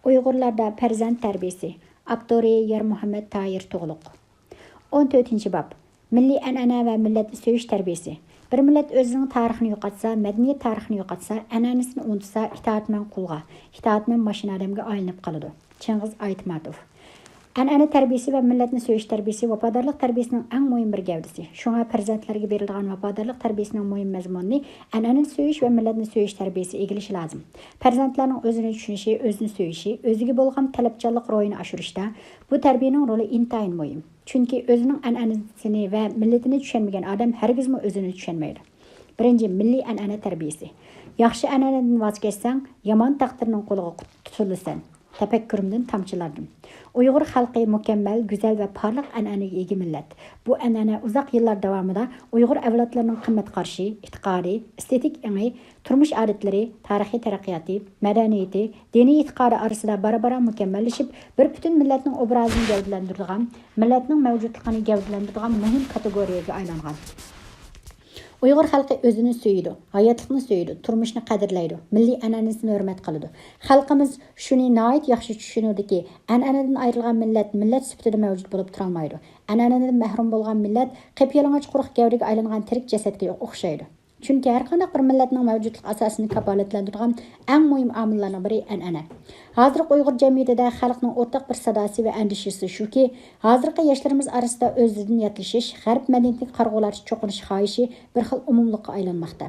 ئۇيغۇرلاردا پەرزەنت تەربىيەسى. Avtori Yer Muhammed Tahir Tuğluq. 14. bab. Milliy ئەنئەنە və milletle söyüş tərbiyəsi. Bir millet özünün tarixini yo'qotsa, madaniyat tarixini yo'qotsa, an'anasini unutsa, itoatman qulga, itoatman mashina odamga aylanib qoladi. Chingiz Aytmatov. An'ana tərbiyəsi və milletni söyüş tərbiyəsi vafodorlik tərbiyəsinin ən mühim bir gavdisi. Şuna farzandlarga berilgan vafodorlik tərbiyəsinin mühim məzmununu an'anani söyüş və milletni söyüş tərbiyəsi egilishi lazım. Farzandlarning o'zini tushunishi, o'zini söyüşi, o'ziga bo'lgan talabchanlik ro'yini oshirishda bu tarbiyaning roli intayin muhim. Chunki o'zining an'anasini va millatini tushunmagan odam hargizmi o'zini tushunmaydi. Birinchi, milliy an'ana tarbiyasi. Yaxshi an'anadan voz kechsang, yomon taqdirning qo'liga tutulasan. Tafakkurimdan tamchilardim. Uyg'ur xalqi mukammal, go'zal va porloq an'anaga ega millat. Bu an'ana uzoq yillar davomida Uyg'ur avlodlarining qimmat qarshi, e'tiqodi, estetik engi, turmush odatlari, tarixiy taraqqiyoti, madaniyati, diniy e'tiqodi orasida barabar mukammallashib, bir butun millatning obrazini gavdalantiradigan, millatning mavjudligini gavdalantiradigan muhim kategoriyaga aylangan. Uyg'ur xalqi o'zini suyidi, hayotlikni suyidi, turmushni qadrlaydi, milliy an'anasini hurmat qiladi. Xalqimiz shuni nihoyat yaxshi tushunadiki, an'anadan ayrilgan millat sifatida mavjud bo'lib tura olmaydi. An'anadan mahrum bo'lgan millat qip-yalang'och quruq gavdaga aylangan tirik jasadga o'xshaydi. Chunki har qanday bir millatning mavjudlik asosini kafolatlantirgan eng muhim omillarning biri an'ana. Hozirgi Uyg'ur jamiyatida xalqning o'rtaq bir sadosi va andishisi shuki, hozirgi yoshlarimiz orasida o'zidan yatlishish, g'arb madaniyatiga qarg'ularcha cho'qinish xohishi bir xil umumlikqa aylanmoqda.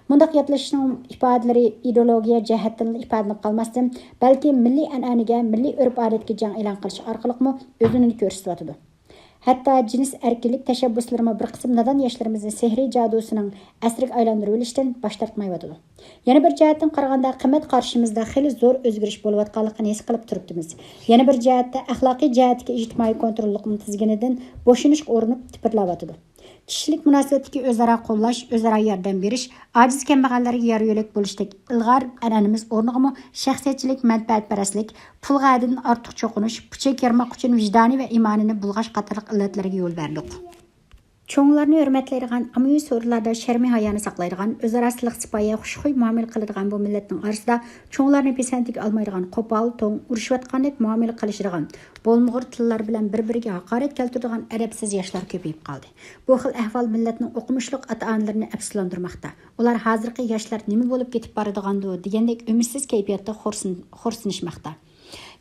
Bundaq yatlashishning ifodalari ideologiya jihatdan ifodalanib qolmasdan, balki milliy an'anaga, milliy urf-odatga jang e'lon qilish orqali o'zini ko'rsatyotdi. Hatta cins erkilik teşebbüslerimi bir kısım nadan yaşlarımızın sehri cadusunun asriga aylandırıp olishdan baş tartmayotdi. Yana bir jihatdan qaraganda qimmat qarshimizda xili zo'r o'zgarish bo'layotganligini his qilib turibmiz. Yana bir jihatda axloqiy jihatga ijtimoiy kontrollikning tizginidan bo'shinishga urinib tipirlayotdi. Kishilik munosabatdagi o'zaro qo'llash, o'zaro yordam berish, ojiz kambag'allarga yor yo'lak bo'lishdek ilg'or an'anamiz o'rnig'imi shaxsiyatchilik, manfaatparastlik, pulga haddan ortiq cho'qinish, puchak yarmoq uchun vijdoniy va imonini bulg'ash qatorliq illatlarga yo'l berdik. Cho'nglarni hurmatlaydigan, amaliy so'rlarda sharmi hayoni saqlaydigan, o'zaro silliq sipoya, xushxuy muomala qiladigan bu millatning orasida cho'nglarni pesantiga olmaydigan, qo'pol, to'ng, urushayotgandek muomala qilishadigan, bo'lmag'ur tillar bilan bir-biriga haqorat keltiradigan adabsiz yoshlar ko'payib qoldi. Bu xil ahvol millatning o'qimishliq ota-onalarini afsuslantirmoqda. Ular hozirgi yoshlar nima bo'lib ketib boradigandi degandek umidsiz kayfiyatda xo'rsinishmoqda.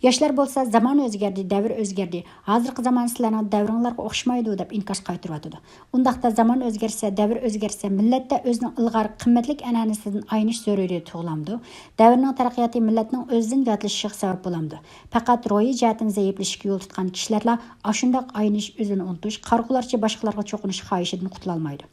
Yoshlar bo'lsa zamon o'zgardi, davr o'zgardi. Hozirgi zamon sizlarning davringlarga o'xshamaydi deb inkos qaytaryotdi. Undaqda zamon o'zgarsa, davr o'zgarsa, millatda o'zining ilg'or qimmatli an'anasidan aynish zaruriy tug'ilamdi. Davrning taraqqiyoti millatning o'zidan yotlishiga sabab bo'lamdi. Faqat ro'yi jihatdan zaiflashishga yo'l tutgan kishilarla ashundaq aynish, o'zini unutish, qarg'ularcha boshqalarga cho'qinish xohishidan qutula olmaydi.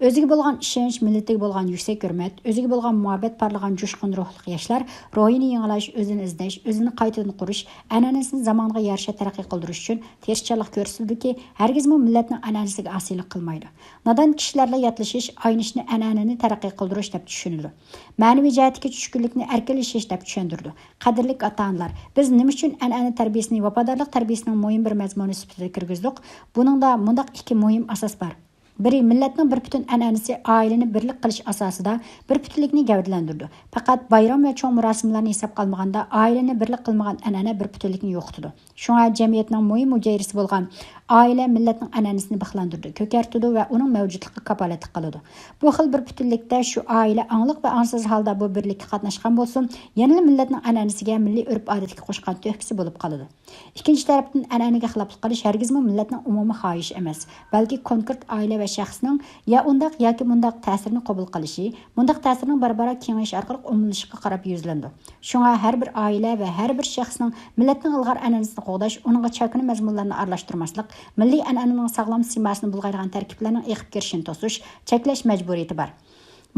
O'ziga bo'lgan ishonch, millatiga bo'lgan yuksak hurmat, o'ziga bo'lgan muhabbat parlagan jo'shqin ruhli yoshlar ro'yini yangilash, o'zini izlash, o'zini qaytadan qurish, an'anasini zamonga yarasha taraqqiy qildirish uchun tirishchilik ko'rsatdiki, hargizmi millatning an'anasiga asiylik qilmaydi. Nadan kishilarla yotlishish, aynishni an'anani taraqqiy qildirish deb tushunildi. Ma'naviy jihatga tushkunlikni erkinlashish deb tushundirdi. Qadrli ota-onalar, biz nima uchun an'ana tarbiyasini, vafodorlik tarbiyasining muhim bir mazmuni sifatida kirgizdik? Buningda mundaq ikki muhim asos bor. Biri millatning bir butun an'anasi oilani birlik qilish asosida bir butunlikni gavdalantirdi. Faqat bayram va cho'ng marosimlarni hisob qilmaganda oilani birlik qilmagan an'ana bir butunlikni yo'qotdi. Shunga jamiyatning muhim mujayrisi bo'lgan oila millatning an'anasini bixlantirdi, ko'kartirdi va uning mavjudligiga kafolatlik qiladi. Bu xil bir butunlikda shu oila angliq va ansiz holda bu birlikka qatnashgan bo'lsin, yana millatning an'anasiga, milliy urf-odatga qo'shgan tuhfasi bo'lib qoladi. Ikkinchi tarafdan an'anaga xiloflik qilish hargizmi millatning umumiy xohish emas, balki konkret oila va shaxsning ya undaq yoki mundaq ta'sirini qabul qilishi, mundaq ta'sirning barbara kengayish orqali umumlashishga qarab yuzlandi. Shunga har bir oila va har bir shaxsning millatning ilg'or an'anasini qo'g'dash, uningga chakini mazmunlarni aralashtirmaslik, milliy an'ananing sog'lom simasini bulg'aydigan tarkiblarning eqib kirishini to'sish, cheklash majburiyati bor.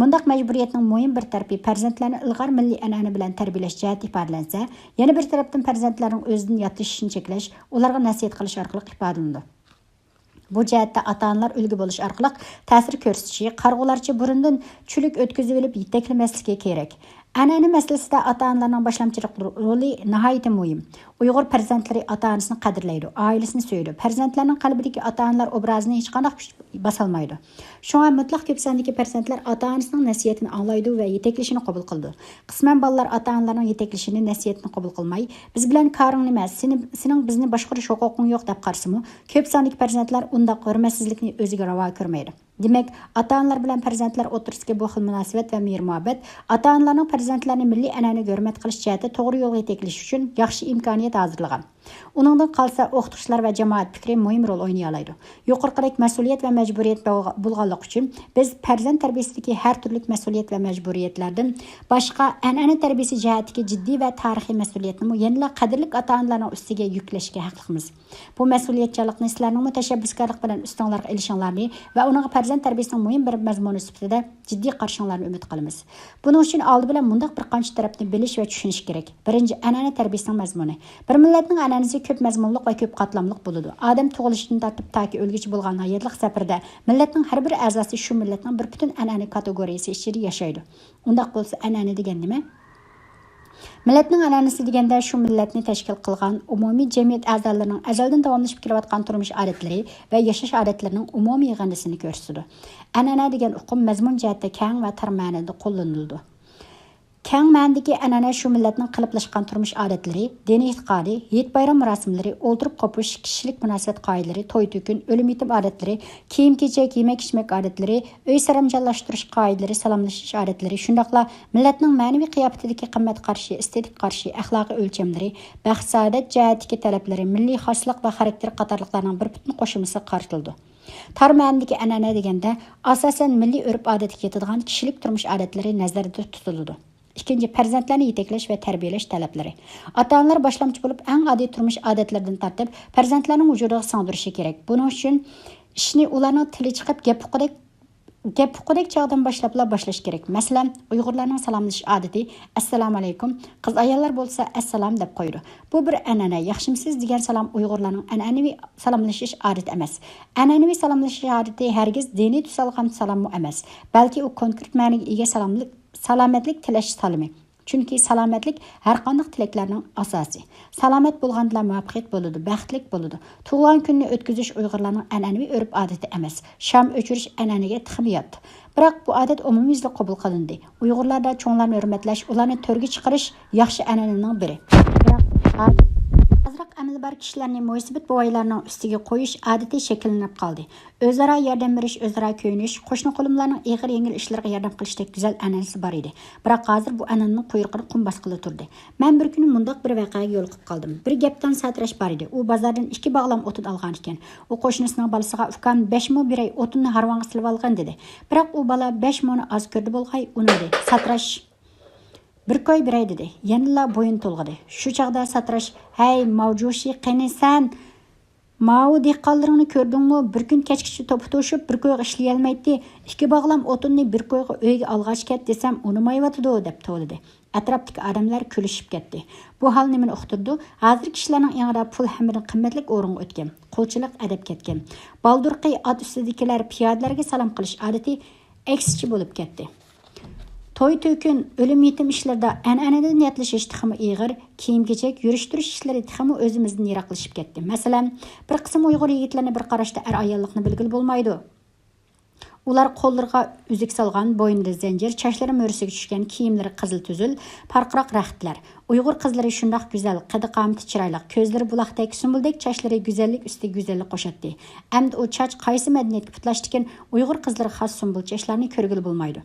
Bundaq majburiyatning muhim bir tarafi farzandlarni ilg'or milliy an'ana bilan tarbiyalash jihati ifodalansa, yana bir tarafdan farzandlarning o'zidan yotishishini cheklash, ularga nasihat qilish orqali ifodalandi. Bu jihatda ota-onalar ulgu bo'lish orqali ta'sir ko'rsatishi, qarg'ularcha burundan chulik o'tkazib olib yetaklamaslik kerak. Әнәне мәселесінде ата-аналарның başlamçılıq roli nəhayət mühim. Uyğur pərzəntləri ata-anasını qədirləyir, ailəsini söyür. Pərzəntlərinin qəlbidəki ata-analar obrazını heç qanaq basalmaydı. Şuna mütləq köp sandakı pərzəntlər ata-anasının nəsihətini anlaydı və yetəklişini qəbul qıldı. Qismən ballar ata-analarının yetəklişini, nəsihətini qəbul qılmay, biz bilən karın nəmə, senin bizni başqırış hüququn yox deyə qarsımı, köp sandakı pərzəntlər undaq hörmətsizlikni özüge rava görməydi. Demek, ata-analar bilen pərzəntlər oturusiki bu xil münasibət və mehr-muhabbət, ata-analarning pərzəntlərini milli ənənəni hörmət qilish cəhətdə to'g'ri yo'lga yetaklish uchun yaxshi imkoniyat hozirlagan. Uningdan qolsa o'qituvchilar va jamoat fikri muhim rol o'ynay oladi. Yuqorqidek mas'uliyat va majburiyat bo'lganlik uchun biz farzand tarbiyasidagi har turli mas'uliyat va majburiyatlardan boshqa an'ana tarbiyasi jihatidagi jiddiy va tarixiy mas'uliyatni yanada qadrli ota-onalarning ustiga yuklashga haqlimiz. Bu mas'uliyatchanlikni sizlarning tashabbuskorlik bilan ustinglarga ilishinglarni va uning farzand tarbiyasining muhim bir mazmuni sifatida jiddiy qarshinglarni umid qilamiz. Buning uchun oldi bilan bundaq bir qancha tarafni bilish va tushunish kerak. Birinchi, an'ana tarbiyasining mazmuni. Bir millatning an'anasi ko'p mazmunliq va ko'p qatlamliq bo'ladi. Odam tug'ilishidan tortib toki o'lgichi bo'lgan hayotlik safarida millatning har bir a'zosi shu millatning bir butun an'ana kategoriyasi ichida yashaydi. Undaq bo'lsa, an'ana degan nima? Millatning an'anasi deganda shu millatni tashkil qilgan umumiy jamiyat a'zolarining azaldan davomlashib kelayotgan turmush odatlari va yashash odatlarining umumiy yig'indisini ko'rsatadi. An'ana degan uqum mazmun jihatda keng va tar ma'noda qo'llaniladi. Keng ma'nodagi an'ana shu millatning qiliblashgan turmush odatlari, diniy e'tiqodi, hayit bayram marosimlari, o'ltirib qopish, kishilik munosabat qoidalari, to'y to'kin, o'lim yetim odatlari, kiyim-kechak, yemak-ichmak odatlari, uy saramjonlashtirish qoidalari, salomlashish odatlari, shundaqla millatning ma'naviy qiyofatidagi qimmat qarshi, estetik qarshi, axloqiy o'lchamlari, baxt saodat jihatidagi talablari, milliy xoslik va xarakter qatorliqlarning bir butun qo'shimchasi qaratildi. Tar ma'nodagi an'ana deganda asosan milliy urf-odatga yetadigan kishilik turmush odatlari nazarda tutiladi. İkinci, farzandlarni yetaklash va tarbiyalash talablari. Ota-onalar boshlamchi bo'lib, eng oddiy turmush odatlaridan tortib, farzandlarning vujudiga singdirishi kerak. Buning uchun ishni ularning tili chiqib gap huquqidek chog'dan boshlash kerak. Masalan, Uyg'urlarning salomlashish odati assalomu alaykum, qiz ayollar bo'lsa assalom deb qo'yadi. Bu bir an'ana. Yaxshimisiz degan salom Uyg'urlarning an'anaviy salomlashish odati emas. An'anaviy salomlashish odati hargiz diniy tusalgan salom emas, balki u konkret ma'noga ega salomatlik tilash salimi. Chunki salomatlik har qanday tilaklarning asosi. Salomat bo'lganda muvaffaqiyat bo'ladi, baxtlik bo'ladi. Tug'ilgan kunni o'tkazish Uyg'urlarning an'anaviy urf-odati emas. Sham o'chirish an'anaga tixmiyat. Biroq bu odat umumyuzli qabul qilindi. Uyg'urlarda cho'nglarni hurmatlash, ularni to'rga chiqarish yaxshi an'ananing biri. Biroq azroq amali bor kishilarning munosabat bo'ylarning ustiga qo'yish odatiy shakllanib qoldi. O'zaro yordam berish, o'zaro ko'yinish, qo'shni qo'limlarning ig'ir yengil ishlarga yordam qilishdek go'zal an'anasi bor edi. Biroq hozir bu an'ananing quyruqini qum bosqili turdi. Men bir kuni mundaq bir voqeaga yo'liqib qoldim. Bir gapdan satrash bor edi. U bozordan 2 bog'lam o'tin olgan ekan. U qo'shnisining balasiga "Ukam 5 mo beray, o'tinni harvonga silib olgan" dedi. Biroq u bola 5 moni oz ko'rdi bo'lg'ay, uni dedi. Satrash bir koy biray dedi. Yanıla boyun to'lg'idi. Shu chaqda satrash, "Hey, mavjushi, qani sen? Mao dehqonlaringni ko'rdingmi? Bir kun kechgacha to'pi to'shib, bir koyga ishlay olmaydi. 2 bog'lam o'tinni bir koyga uyga olg'ach ket desam, unimayotidi" deb to'ldi. Atrofdagi odamlar kulishib ketdi. Bu hol nimani uqtirdi? Hozir kishilarning yanada pul hammadan qimmatlik o'ringa o'tgan. Qo'lchilik adab ketgan. Baldurqi ot ustidagilar piyodalarga salom qilish odati eksichi bo'lib ketdi. Toy to'kin, o'lim yetim ishlarda an'anadan yatlashish tiximi ig'ir, kiyim-kechak, yurish-turish ishlari tiximi o'zimizdan yiroqlashib ketdi. Masalan, bir qism Uyg'ur yigitlarni bir qarashda ayollikni bilgil bo'lmaydi. Ular qo'llariga uzuk solgan, bo'ynida zanjir, chachlari mo'risiga tushgan, kiyimlari qizil tuzul, parqiroq raxtlar. Uyg'ur qizlari shundoq go'zal, qidi-qomati chiroyli, ko'zlari buloqdek, sumbuldek, chachlari go'zallik ustiga go'zallik qo'shatdi. Endi u chach qaysi madaniyatga putlashdigan Uyg'ur qizlari xos sumbul chachlarni ko'rgil bo'lmaydi.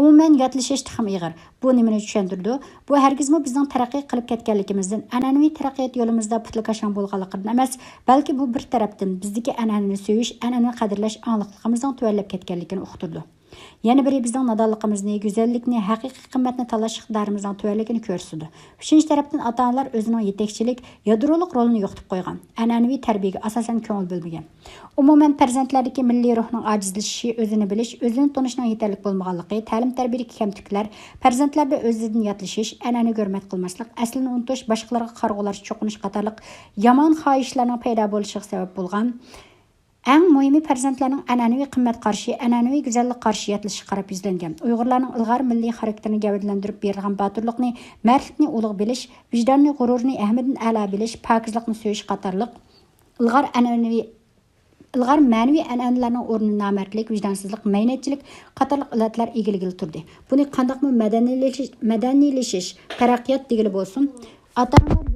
Umuman yatlashish tixim ig'ir. Bu nimani tushuntirdi? Bu hargizmi bizning taraqqiy qilib ketganligimizdan, an'anaviy taraqqiyot yo'limizda putlakashon bo'lganligidan emas, balki bu bir tarafdan bizdagi an'anani so'yish, an'anani qadrlash angliqligimizning tuvallab ketganligini uqtirdi. Yana biri bizning nadonligimizni, go'zallikni, haqiqiy qimmatni tanlash iqtidorimizning tuvalligini ko'rsatdi. Uchinchi tarafdan ota-onalar o'zining yetakchilik, yadroliq rolini yo'qotib qo'ygan. An'anaviy tarbiyaga asosan ko'ngil bo'lmagan. Umuman farzandlardagi milliy ruhning ojizlashishi, o'zini bilish, o'zini tanishning yetarlik bo'lmaganligi, ta'lim tarbiyadagi kamtiklar, farzandlarda o'zidan yatlashish, an'anaga hurmat qilmaslik, aslini unutish, boshqalarga qarg'ular cho'qinish qatorliq yomon xohishlarning paydo bo'lishiga sabab bo'lgan. Әң mühimi пәрзентләрнең әнәнәви qimmat qarşı, әнәнәви güzellik qarşı yatlışı qarab yüzləngan. Uyğurlarның ilğar milli xarakterini gavdalandırıb berilgan batırlıqni, mərtlikni ulug biliş, vicdanni, gururni əhmidin əla biliş, pakizlikni söyüş qatarlıq, ilğar mənəvi ənənələrinin ornunu namərtlik, vicdansızlıq, məynətçilik qatarlıq illatlar egilgili turdu. Bunu qandaqmı mədəniləşiş, tərəqqiyat degili bolsun, ata-analar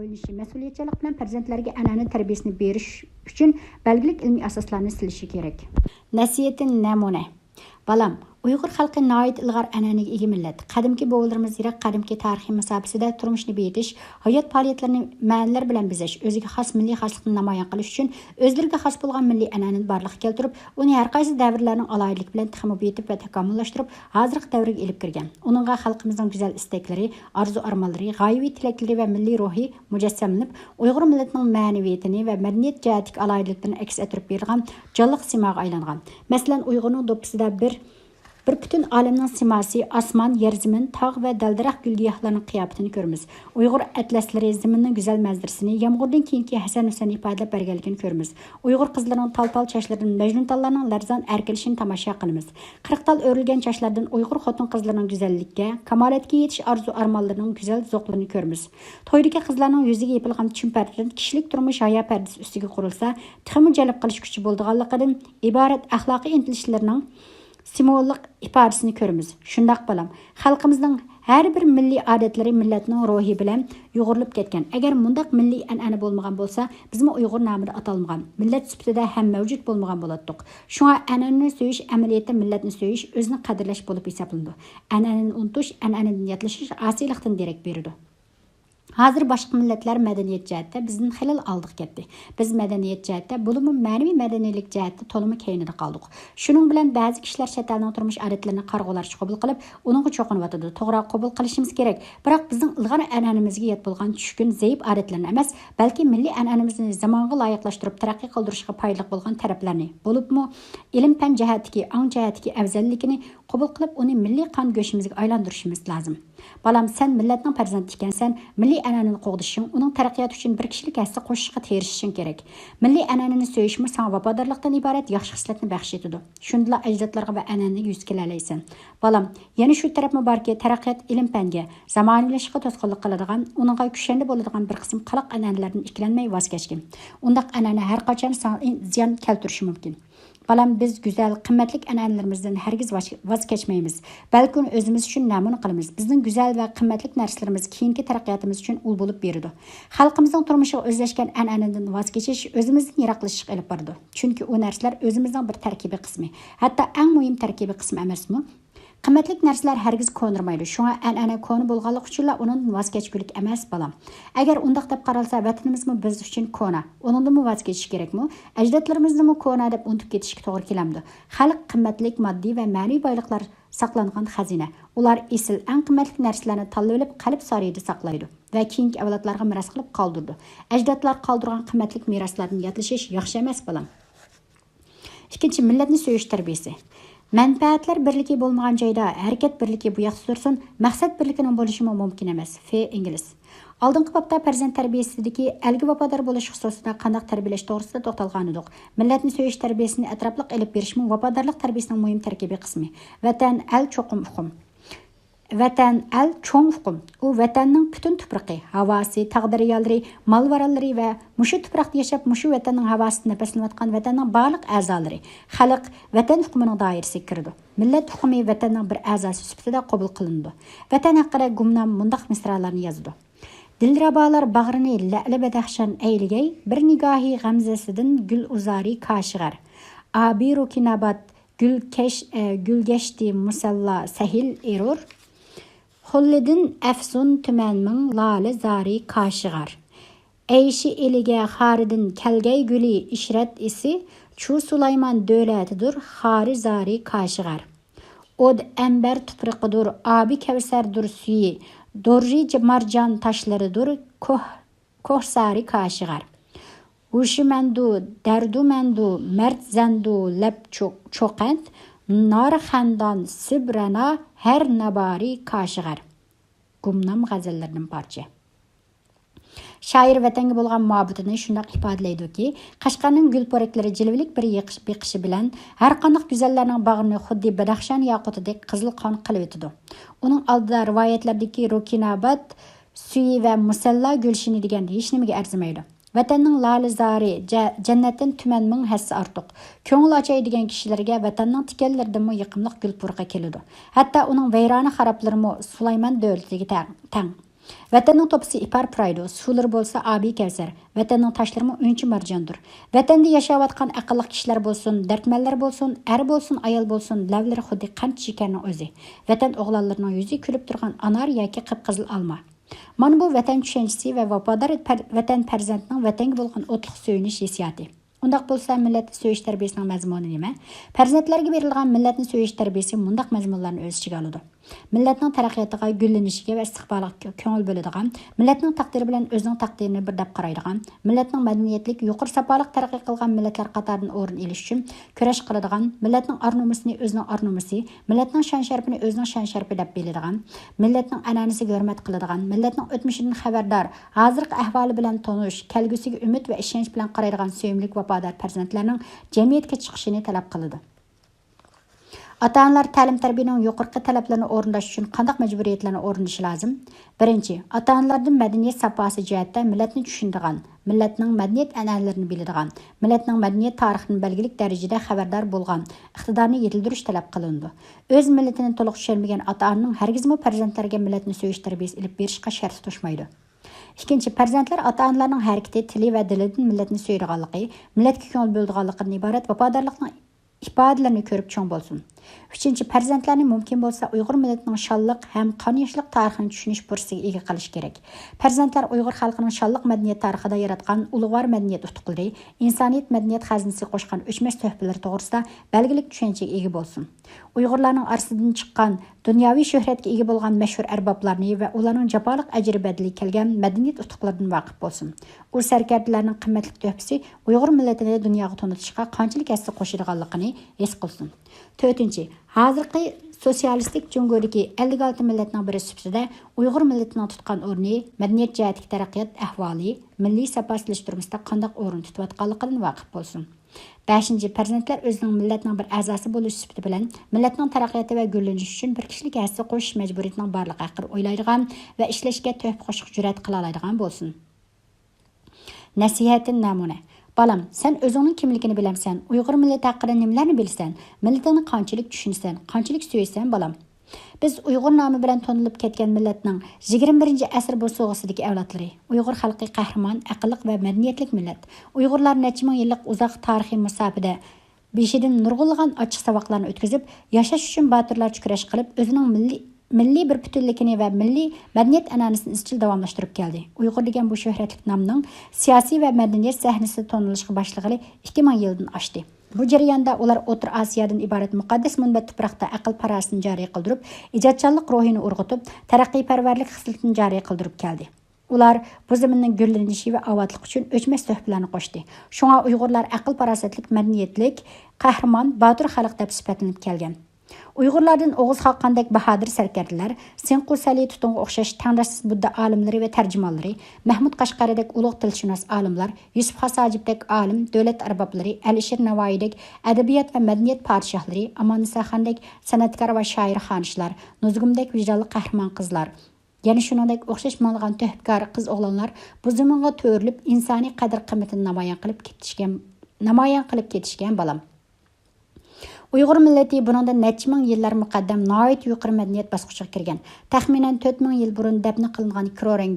o'ylashi, mas'uliyatchilik bilan farzandlarga an'ana tarbiyasini berish uchun belgilik ilmiy asoslarni silishi kerak. Nasihatin namuna. Balam, Uyghur xalqi noit ilg'or an'anaga ega millat. Qadimki bobolarimiz yiroq qadimki tarixiy masofasida turmushni betish, hayot faoliyatlarini ma'nolar bilan bezash, o'ziga xos milliy xoslikni namoyon qilish uchun o'zlariga xos bo'lgan milliy an'anani barliqqa keltirib, uni har qaysi davrlarning alohidlik bilan texmo betib va takomillashtirib, hozirgi davrga elib kirgan. Uningga xalqimizning go'zal istaklari, orzu-armonlari, g'oyaviy tilaklari va milliy ruhi mujassamlanib, Uyg'ur millatining ma'naviyatini va madaniyat jihatdagi alohidliklarni aks ettirib berilgan jonliq simoga aylangan. Masalan, Uyg'urning do'ppisida bir bütün alemning simasi, osmon, yer, zamin, tog' va daldiraq gulgiyohlarning qiyofatini ko'ramiz. Uyg'ur atlaslari zaminning go'zal manzarasini, yomg'irdan keyingi Hasan Husayn ifodalab berganligini ko'ramiz. Uyg'ur qizlarining tal-tal chochlaridan majnuntallarning larzon erkilishini tomosha qilamiz. 40 tal o'rilgan chochlardan Uyg'ur xotin qizlarining go'zallikka, kamolatga yetish orzu-armonlarining go'zal zo'qlarini ko'ramiz. To'ydagi qizlarning yuziga yepilgan chimpardan kishilik turmush hayo pardasi ustiga qurilsa, texmo jalb qilish kuchi bo'lganligidan iborat axloqiy intilishlarning simvollik ifodasini ko'ramiz. Shundaq balam, xalqimizning har bir milliy odatlari millatning ruhi bilan yo'g'rilib ketgan. Agar mundaq milliy an'ana bo'lmagan bo'lsa, bizmi Uyg'ur nomida atalmagan, millat sifatida ham mavjud bo'lmagan bo'lardik. Shunga an'anani so'yish amaliyotda millatni so'yish, o'zini qadrlash bo'lib hisoblanadi. An'anani unutish, an'anadan yatlashish asiylikdan derak beradi. Hozir boshqa millatlar madaniyat jihatda bizdan xilal oldiq ketdi. Biz madaniyat jihatda, bo'limi ma'naviy madaniylik jihatda to'limi keynida qoldik. Shuning bilan ba'zi kishilar chet elning turmush odatlarini qarg'ularcha qabul qilib, uningga cho'qinib to'g'ri qabul qilishimiz kerak. Biroq bizning ilg'or an'anamizga yet bo'lgan tushkun, zaif odatlarni emas, balki milliy an'anamizni zamonga loyiqlashtirib taraqqiy qildirishga foydali bo'lgan taraflarni, bo'libmi ilm fan jihatdagi, ong jihatdagi afzalligini qabul qilib, uni milliy qon go'shimizga aylantirishimiz lozim. Balam, sen millatning farzandi ekansan, milliy an'anani qo'g'dishing, uning taraqqiyoti uchun bir kishilik hassa qo'shishga tirishishing kerak. Milliy an'anani so'yishmi sana vafodorlikdan iborat yaxshi xislatni baxsh etadi. Shundala ajdodlarga va an'anaga yuz kelalaysan. Balam, yana shu tarafmi borki, taraqqiyot ilm fanga, zamonaviylashishga to'sqinlik qiladigan, uningga kuchanda bo'ladigan bir qism qaloq an'analardan ikkilanmay voz kechgin. Undaq an'ana har qachon sana ziyon keltirishi mumkin. Balam, biz güzel, qimmatlik an'analarimizdan hargiz voz kechmaymiz. Balki uni o'zimiz uchun namuna qilamiz. Bizning güzel va qimmatlik narsalarimiz keyingi taraqqiyotimiz uchun ul bo'lib beradi. Xalqimizning turmushiga o'zlashgan an'anadan voz kechish o'zimizning yiroqlashishga olib boradi. Chunki u narsalar o'zimizning bir tarkibiy qismi. Hatto eng muhim tarkibiy qismi emasmi? Qimmatlik narsalar hargiz ko'nirmaydi. Shunga an'ana ko'ni bo'lganlik uchun undan voz kechgulik emas balam. Agar undaq deb qaralsa, vatanimizmi biz uchun ko'na. Undan voz kechish kerakmi? Ajdodlarimizni ko'na deb unutib ketishga to'g'ri kelamdi. Xalq qimmatlik moddiy va ma'naviy boyliqlar saqlangan xazina. Ular esil eng qimmatli narsalarni tanlab olib, qalb sarayida saqlaydi va keyingi avlodlarga meros qilib qoldirdi. Ajdodlar qoldirgan qimmatlik meroslarni yodlashish yaxshi emas balam. Ikkinchi, millatni so'yish tarbiyasi. Manfaatlar birligi bo'lmagan joyda harakat birligi bu yoqda tursin, maqsad birligining bo'lishi mumkin emas. Ingliz. Oldingi bobda farzand tarbiyasidagi algi vafodor bo'lish xususida qanday tarbiyalash to'g'risida to'xtalgan edik. Millatni so'yish tarbiyasini atrofliq olib berishmi vafodorlik tarbiyasining muhim tarkibiy qismi. Vatan al cho'qim uqum. Vatan al cho'ng uqum. U vatanning butun tuproqi, havosi, taqdiriyalari, mol-varallari va mushu tuproqda yashab, mushu vatanning havosini nafaslanayotgan vatanning barliq a'zolari, xalq vatan hukumining doirasiga kirdi. Millat hukumi vatanning bir a'zosi sifatida qabul qilindi. Vatan haqida gumnam mundaq misralarni yozdi. Dilrabalar bag'rini la'li badahshan ayligay, bir nigohi g'amzasidan gul uzari kashig'ar. Abiru kinabat gulgashti musalla sahil erur. Xullidin afsun tumanning lali zari kashig'ar. Eyshi eliga xaridin kelgay guli ishrat isi, chu Sulayman dövlatidir xari zari kashig'ar. Od amber tupriqidir, abi kevsardir suyi, dorji marjan tashlaridir kohsari kashig'ar. Ushimandu, dardumandu, mertzandu, lab cho'qant, nar xandan sibrana her nabari kashig'ar. Gumnam g'azallaridan parcha. Şair vatanga bo'lgan muhabbetini shundoq ifodalaydi-ki, Qashqarning gul po'raklari jilvilik bir beqishi bilan har qanday go'zallarning bag'rini xuddi badaxshan yaqutidek qizil qon qilib o'tadi. Uning oldida rivoyatlardagi Rokinabat, Suyi va Musalla gulshini degan hech nimaga arzimaydi. Vatanning lalizari jannatdan tuman ming hassa ortiq. Ko'ngil ochay degan kishilarga vatanning tikanlaridan yiqimliq gul purqa keladi. Hatto uning vayrona xaroblarimi Sulaymon davlatiga tang. Vatanning topisi ipar praydo, sular bo'lsa abi kavsar. Vatanning tashlari uncha marjondir. Vatanda yashayotgan aqlli kishilar bo'lsin, dardmanlar bo'lsin, er bo'lsin, ayol bo'lsin, lavlari xuddi qand shikarning o'zi. Vatan o'g'lonlarining yuzi kulib turgan anar yoki qip-qizil olma. Mana bu vatan tushunchasi va vafodor vatan farzandning vatanga bo'lgan o'tliq so'yinish hissiyoti. Undaq bo'lsa millatni so'yish tarbiyasining mazmuni nima? Farzandlarga berilgan millatni so'yish tarbiyasi mundaq mazmunlarni o'z ichiga oladi. Millatning taraqqiyotiga, gullanishiga va istiqboliga ko'ngil bo'ladigan, millatning taqdiri bilan o'zining taqdirini bir deb qaraydigan, millatning madaniyatlik, yuqori sapoliq taraqqiy qilgan millatlar qatoridan o'rin olish uchun kurash qiladigan, millatning ar-nomusini o'zining ar-nomusi, millatning shon-sharafini o'zining shon-sharafi deb biladigan, millatning an'anasiga hurmat qiladigan, millatning o'tmishidan xabardor, hozirgi ahvoli bilan tonish, kelgusiga umid va ishonch bilan qaraydigan so'yimlik vafodor farzandlarning jamiyatga chiqishini talab qiladi. Ata-onalar ta'lim-tarbiyaning yuqorqi talablarini o'rinlash uchun qanday majburiyatlarni o'rnashi lozim? Birinchi, ata-onalardan madaniyat safosi jihatda millatni tushunadigan, millatning madaniyat an'analarini biladigan, millatning madaniyat tarixini belgilik darajada xabardor bo'lgan, iqtidorni yetildirish talab qilindi. O'z millatini to'liq tushunmagan ata-onaning hargizmi farzandlarga millatni so'yish tarbiyasi ilib berishga shart qo'shmaydi. Ikkinchi, farzandlar ata-onalarning harakati, tili va dilidan millatni so'yadiganligi, millatga ko'ngil bo'ladiganligidan iborat vafodorlikning ifodalarini ko'rib cho'ng bo'lsin. Uchinchi, farzandlarni mumkin bo'lsa Uyg'ur millatining shonliq ham qon yoshliq tarixini tushunish fursatiga ega qilish kerak. Farzandlar Uyg'ur xalqining shonliq madaniyat tarixida yaratgan ulug'vor madaniyat utuqlari, insoniyat madaniyat xazinasiga qo'shgan o'chmas tuhfalar to'g'risida belgilik tushunchaga ega bo'lsin. Uyg'urlarning arsidan chiqqan, dunyoviy shuhratga ega bo'lgan mashhur arboblarni va ularning jafoliq ajri badali kelgan madaniyat utuqlaridan vaqif bo'lsin. U sarkardalarning qimmatli tuhfasi Uyg'ur millatini dunyoga tanitishga qanchalik hissa qo'shadiganligini his qilsin. To'rtinchi, hozirgi sotsialistik Jumhuriyatdagi 56 millatning biri sifatida Uyg'ur millatining tutgan o'rni, madaniyat jihatdagi taraqqiyot ahvoli, milliy saposlashtirmasida qanday o'rin tutayotganligidan vaqif bo'lsin. 5. Farzandlar o'zining millatning bir a'zosi bo'lish sifati bilan millatning taraqqiyoti va gullanishi uchun bir kishilik hissa qo'shish majburiyatining borligi haqida o'ylaydigan va ishlashga tuhfa qo'shiq jur'at qila oladigan bo'lsin. Nasihatin namuna. Balam, sen o'zingning kimligini bilamsan, Uyg'ur millati haqida nimalarni bilsan, millatni qanchalik tushunsan, qanchalik suysan balam. Biz Uyg'ur nomi bilan tanilib ketgan millatning 21-asr bo'sog'isidagi avlodlari. Uyg'ur xalqi qahramon, aqlli va madaniyatlik millat. Uyg'urlar necha ming yillik uzoq tarixiy musofada beshidan nurg'ulg'an ochiq saboqlarni o'tkazib, yashash uchun botirlarcha kurash qilib, o'zining milliy bir butunligini va milliy madaniyat an'anasini izchil davomlashtirib keldi. Uyg'ur degan bu shuhratli nomning siyosiy va madaniyat sahnasida tanilishga boshlag'ili 2000 yildan oshdi. Bu jarayonda ular O'rta Osiyodan iborat muqaddas munbat tuproqda aql parasini joriy qildirib, ijodkorlik ruhini urg'itib, taraqqiyparvarlik xislatini joriy qildirib keldi. Ular bu zaminning gullanishi va obodligi uchun o'chmas tuhfalarni qo'shdi. Shunga Uyg'urlar aql parasatlik, madaniyatlik, qahramon, botir xalq deb sifatlanib kelgan. Uyg'urlardan Oğuz xalqandek bahodir sarkardalar, Senqu Sali tutunga o'xshash tanrisiz Budda olimlari va tarjimonlari, Mahmud Qashqaridek ulug' tilshunos olimlar, Yusuf Hasojibdek olim, davlat arboblari, Alisher Navoiydek adabiyot va madaniyat podshohlari, Amonisa Xondek san'atkor va shoir xonishlar, Nuzgumdek vijdonli qahramon qizlar, yana shuningdek o'xshash bo'lgan tuhfakor qiz o'g'lonlar bu zamonga to'rilib insoniy qadr-qimmatini namoyon qilib ketishgan balam. Uyg'ur millati buningdan necha ming yillar muqaddam noit yuqori madaniyat bosqichiga kirgan. Taxminan 4000 yil burun dafn qilingan kirorang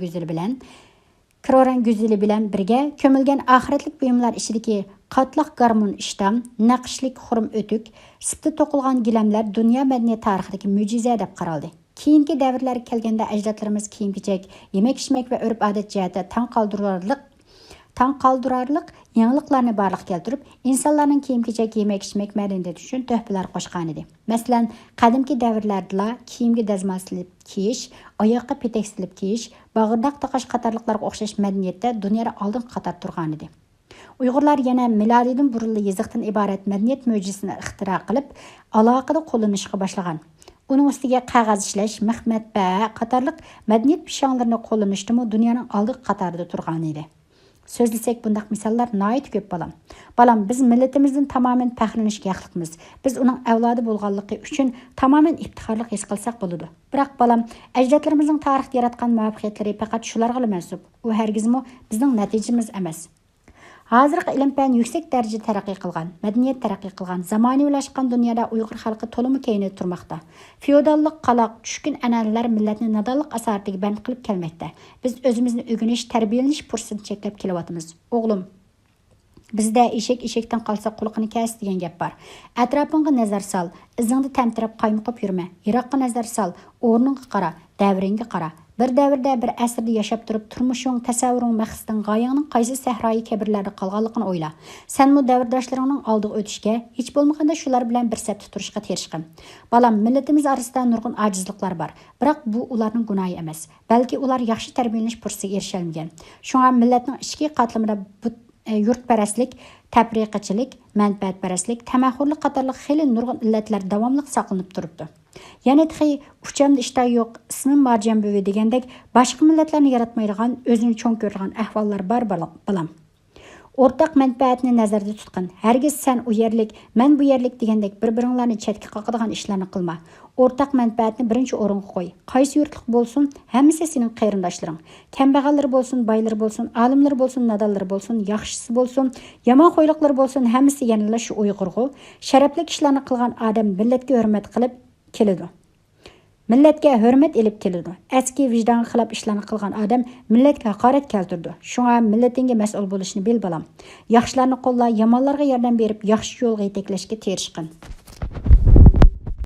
guzili bilan birga ko'milgan oxiratlik buyumlar ichidagi qatliq garmon ishtam, naqshlik xurum o'tuk, sipti to'qilgan gilamlar dunyo madaniyat tarixidagi mo'jiza deb qaraldi. Keyingi davrlarga kelganda ajdodlarimiz kiyim-kechak, yemak-ichmak va urf-odat jihati tan qoldirarliq yangiliklarni barliqqa keltirib, insonlarning kiyim-kechak, yemak-ichmak madaniyati uchun tuhfalar qo'shgan edi. Masalan, qadimgi davrlarda kiyimga dazmol silib kiyish, oyoqqa petak silib kiyish, bag'irdoq taqash qatorliqlarga o'xshash madaniyatda dunyoda oldin qator turgan edi. Uyg'urlar yana milodidan burunli yiziqdan iborat madaniyat mo'jizasini ixtiro qilib, alohida qo'llanishga boshlagan. Uning ustiga qog'oz ishlash, mix matbaa qatorliq madaniyat pishonlarini qo'llanishda dunyoning oldi qatorida turgan edi. Sözləsək bundaq misallar nəhayət köp balam. Balam, biz millatimizdən tamamilə fəxrlənishə haqlıyıq. Biz onun avladı bolğanlığı üçün tamamilə iftixarlıq his qılsaq boludu. Biroq balam, ajdodlarimizning tarixda yaratgan muvaffaqiyatları faqat shularga mansub. U hargizmi bizning natijamiz emas. Hozirgi ilm-fan yüksek darajada taraqqiy qilgan, madaniyat taraqqiy qilgan, zamonaviylashgan dunyoda Uyg'ur xalqi to'liq kayinib turmoqda. Feodallik, qaloq, tushkun an'analar millatni nadonlik asaratiga band qilib kelmoqda. Biz o'zimizni o'rganish, tarbiyalanish fursatini cheklab kelyapmiz. O'g'lim, bizda eshakdan qolsa qulqini kes degan gap bor. Atrofingga nazar sol, izingni tamtirab qaymoqib yurma. Yiroqqa nazar sol, o'rningga qara, davringga qara. Bir davrda bir asrda yashab turib turmushing, tasavvuring, maqsading, g'oyangning qaysi sahroyi kabirlarda qolganligini o'yla. Sen bu davrdoshlaringning oldiga o'tishga, hech bo'lmaganda shular bilan bir safda turishga tirishqin. Balam, millatimiz orasida nurg'un ojizliklar bor. Biroq bu ularning gunohi emas. Balki ular yaxshi tarbiyalanish fursatiga erisha olmagan. Shunga millatning ichki qatlamida bu yurtparastlik, tafriqachilik, manfaatparastlik, tamaxurlik qatorliq xeyli nurg'un illatlar davomli saqlanib turibdi. Yana tixi uchamda ishda yo'q, ismim Marjan bo'vi degandek boshqa millatlarni yaratmaydigan, o'zini cho'ng ko'rgan ahvollar bor balam. O'rtaq manfaatni nazarda tutqin. Hargiz sen u yerlik, men bu yerlik degandek bir-biringlarni chetga qoqadigan ishlarni qilma. O'rtaq manfaatni birinchi o'ringa qo'y. Qaysi yurtlik bo'lsin, hammasi sening qarindoshlaring. Kambag'allar bo'lsin, boylar bo'lsin, olimlar bo'lsin, nadonlar bo'lsin, yaxshisi bo'lsin, yomon qo'yliqlar bo'lsin, hammasi yanada shu Uyg'urg'u, sharafli ishlarni qilgan odam millatga hurmat qilib keladi. Millatga hurmat elib keladi. Eski vijdonga xilof ishlarni qilgan odam millatga haqorat keltirdi. Shunga millatingga mas'ul bo'lishni bil balam. Yaxshilarni qo'lla, yomonlarga yordam berib, yaxshi yo'lga yetaklashga tirishqin.